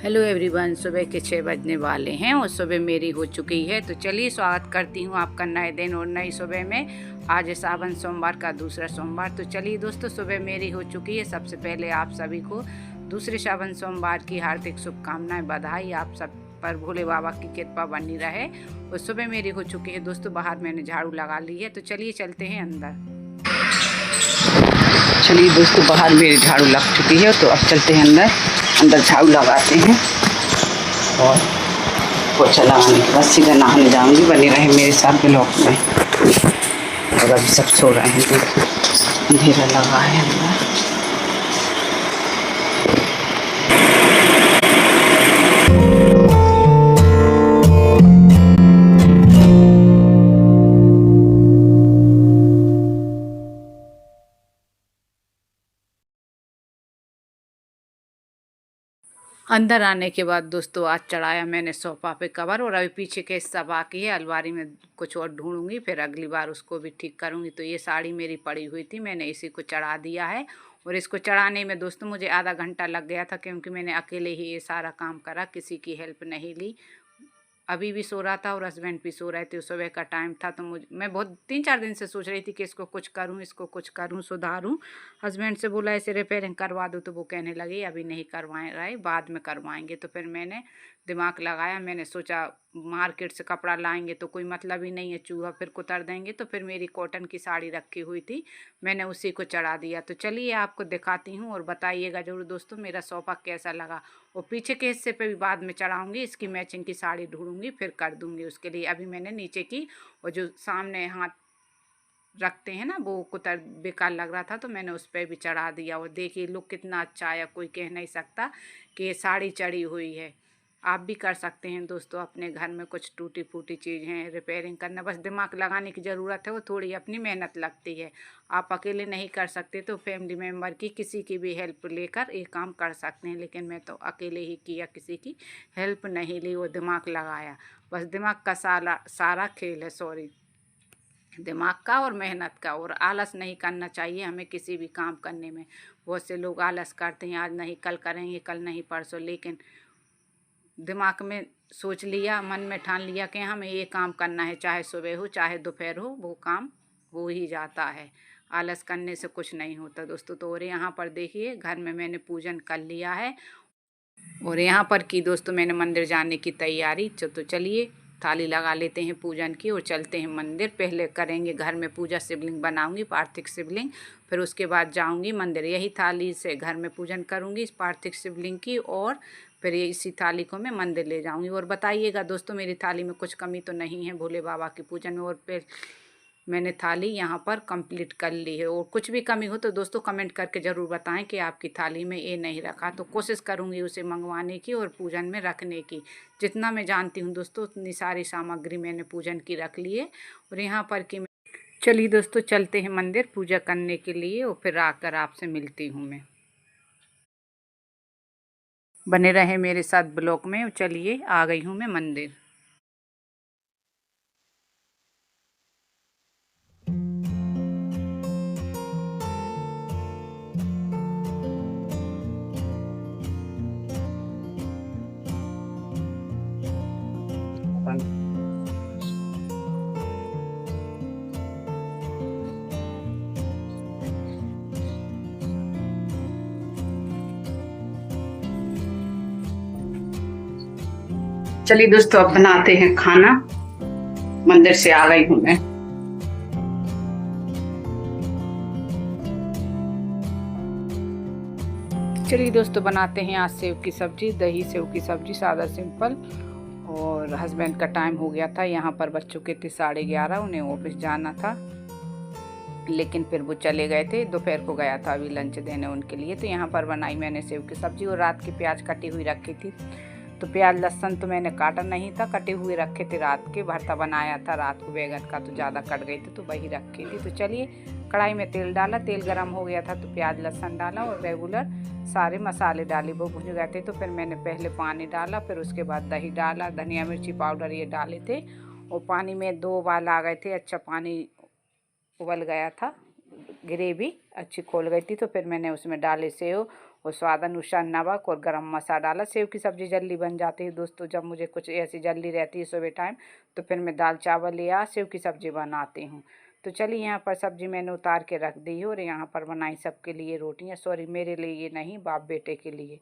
Hello everyone, सुबह के 6 बजने वाले हैं और सुबह मेरी हो चुकी है। तो चलिए स्वागत करती हूँ आपका नए दिन और नई सुबह में। आज है सावन सोमवार का दूसरा सोमवार। तो चलिए दोस्तों, सुबह मेरी हो चुकी है। सबसे पहले आप सभी को दूसरे सावन सोमवार की हार्दिक शुभकामनाएं, बधाई। आप सब पर भोले बाबा की कृपा बनी रहे। और सुबह मेरी हो चुकी है दोस्तों, बाहर मैंने झाड़ू लगा ली है। तो चलिए चलते हैं अंदर। चलिए दोस्तों, बाहर मेरी झाड़ू लग चुकी है, तो अब चलते हैं अंदर झाड़ू लगाते हैं और पोछा लगाने के बाद सीधा नहाने जाऊंगी। बने रहे मेरे साथ ब्लॉक में। और अभी सब सो रहे हैं, तो अंधेरा लगा है अंदर। अंदर आने के बाद दोस्तों, आज चढ़ाया मैंने सोफा पे कवर। और अभी पीछे के हिस्सा बाकी है, अलमारी में कुछ और ढूंढूंगी, फिर अगली बार उसको भी ठीक करूंगी। तो ये साड़ी मेरी पड़ी हुई थी, मैंने इसी को चढ़ा दिया है। और इसको चढ़ाने में दोस्तों मुझे आधा घंटा लग गया था, क्योंकि मैंने अकेले ही ये सारा काम करा, किसी की हेल्प नहीं ली। अभी भी सो रहा था और हस्बैंड भी सो रहे थे। सुबह का टाइम था, तो मैं बहुत 3-4 दिन से सोच रही थी कि इसको कुछ करूं, इसको कुछ करूं, सुधारूं। हस्बैंड से बोला इसे रिपेयरिंग करवा दूं, तो वो कहने लगे अभी नहीं करवाए रहे, बाद में करवाएंगे। तो फिर मैंने दिमाग लगाया, मैंने सोचा मार्केट से कपड़ा लाएंगे तो कोई मतलब ही नहीं है, चूहा फिर कुतर देंगे। तो फिर मेरी कॉटन की साड़ी रखी हुई थी, मैंने उसी को चढ़ा दिया। तो चलिए आपको दिखाती हूँ और बताइएगा जरूर दोस्तों मेरा सोफा कैसा लगा। और पीछे के हिस्से पे भी बाद में चढ़ाऊंगी, इसकी मैचिंग की साड़ी ढूंढूंगी, फिर कर दूंगी उसके लिए। अभी मैंने नीचे की और जो सामने हाथ रखते हैं ना, वो कुतर बेकार लग रहा था, तो मैंने उस पर भी चढ़ा दिया। और देखिए लुक कितना अच्छा आया, कोई कह नहीं सकता कि ये साड़ी चढ़ी हुई है। आप भी कर सकते हैं दोस्तों, अपने घर में कुछ टूटी फूटी चीज़ हैं, रिपेयरिंग करना, बस दिमाग लगाने की ज़रूरत है। वो थोड़ी अपनी मेहनत लगती है, आप अकेले नहीं कर सकते, तो फैमिली मेम्बर की किसी की भी हेल्प लेकर ये काम कर सकते हैं। लेकिन मैं तो अकेले ही किया, किसी की हेल्प नहीं ली, वो दिमाग लगाया। बस दिमाग का सारा खेल है, सॉरी, दिमाग का और मेहनत का। और आलस नहीं करना चाहिए हमें किसी भी काम करने में। बहुत से लोग आलस करते हैं, आज नहीं कल करेंगे, कल नहीं परसों। लेकिन दिमाग में सोच लिया, मन में ठान लिया कि हमें ये काम करना है, चाहे सुबह हो चाहे दोपहर हो, वो काम हो ही जाता है। आलस करने से कुछ नहीं होता दोस्तों। तो और यहाँ पर देखिए, घर में मैंने पूजन कर लिया है। और यहाँ पर की दोस्तों मैंने मंदिर जाने की तैयारी। तो चलिए थाली लगा लेते हैं पूजन की और चलते हैं मंदिर। पहले करेंगे घर में पूजा, शिवलिंग बनाऊंगी, पार्थिव शिवलिंग, फिर उसके बाद जाऊंगी मंदिर। यही थाली से घर में पूजन करूंगी इस पार्थिव शिवलिंग की, और फिर ये इसी थाली को मैं मंदिर ले जाऊंगी। और बताइएगा दोस्तों मेरी थाली में कुछ कमी तो नहीं है भोले बाबा की पूजन में। और फिर मैंने थाली यहाँ पर कंप्लीट कर ली है। और कुछ भी कमी हो तो दोस्तों कमेंट करके ज़रूर बताएं कि आपकी थाली में ये नहीं रखा, तो कोशिश करूँगी उसे मंगवाने की और पूजन में रखने की। जितना मैं जानती हूँ दोस्तों, उतनी सारी सामग्री मैंने पूजन की रख ली है। और यहाँ पर कि चलिए दोस्तों चलते हैं मंदिर पूजा करने के लिए, और फिर आकर आपसे मिलती हूँ मैं। बने रहे मेरे साथ ब्लॉग में। चलिए आ गई हूँ मैं मंदिर। चलिए दोस्तों अब बनाते हैं खाना। मंदिर से आ गई हूँ मैं। चलिए दोस्तों बनाते हैं आज सेव की सब्जी, दही सेव की सब्जी, सादा सिंपल। और हस्बैंड का टाइम हो गया था, यहाँ पर बच्चों के थे 11:30, उन्हें ऑफिस जाना था। लेकिन फिर वो चले गए थे, दोपहर को गया था अभी लंच देने उनके लिए। तो यहाँ पर बनाई मैंने सेव की सब्जी। और रात की प्याज कटी हुई रखी थी, तो प्याज लहसुन तो मैंने काटा नहीं था, कटे हुए रखे थे। रात के भरता बनाया था रात को बैगन का, तो ज़्यादा कट गई थी तो वही रखी थी। तो चलिए कढ़ाई में तेल डाला, तेल गरम हो गया था तो प्याज लहसुन डाला और रेगुलर सारे मसाले डाले, वो भुन गए थे। तो फिर मैंने पहले पानी डाला, फिर उसके बाद दही डाला, धनिया मिर्ची पाउडर ये डाले थे। और पानी में 2 उबाल आ गए थे, अच्छा पानी उबल गया था, ग्रेवी अच्छी खोल गई थी। तो फिर मैंने उसमें डाले सेव और स्वाद अनुसार नमक और गरम मसाला डाला। सेव की सब्ज़ी जल्दी बन जाती है दोस्तों। जब मुझे कुछ ऐसी जल्दी रहती है सुबह टाइम, तो फिर मैं दाल चावल या सेव की सब्ज़ी बनाती हूँ। तो चलिए यहाँ पर सब्ज़ी मैंने उतार के रख दी है और यहाँ पर बनाई सबके लिए रोटियाँ, सॉरी मेरे लिए नहीं, बाप बेटे के लिए।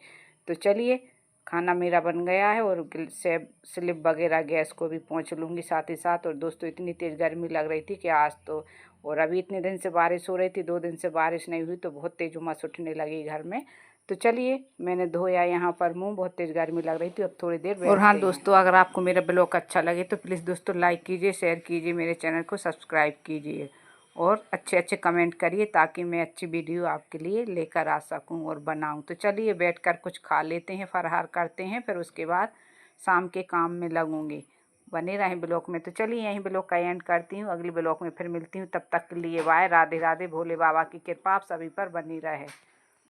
तो चलिए खाना मेरा बन गया है और स्लिप वगैरह गैस को भी पोंछ लूँगी साथ ही साथ। और दोस्तों इतनी तेज़ गर्मी लग रही थी कि आज तो, और अभी इतने दिन से बारिश हो रही थी, 2 दिन से बारिश नहीं हुई तो बहुत तेज़ उमस उठने लगी घर में। तो चलिए मैंने धोया यहाँ पर मुँह, बहुत तेज़ गर्मी लग रही थी, अब थोड़ी देर बैठते हैं। और हाँ दोस्तों, अगर आपको मेरा ब्लॉग अच्छा लगे तो प्लीज़ दोस्तों लाइक कीजिए, शेयर कीजिए, मेरे चैनल को सब्सक्राइब कीजिए और अच्छे अच्छे कमेंट करिए ताकि मैं अच्छी वीडियो आपके लिए लेकर आ सकूं और बनाऊं। तो चलिए बैठकर कुछ खा लेते हैं, फराहार करते हैं, फिर उसके बाद शाम के काम में लगूंगी। बने रहें ब्लॉग में। तो चलिए यहीं ब्लॉग का एंड करती हूँ, अगले ब्लॉग में फिर मिलती हूँ। तब तक के लिए बाय, राधे राधे। भोले बाबा की कृपा आप सभी पर बनी रहे।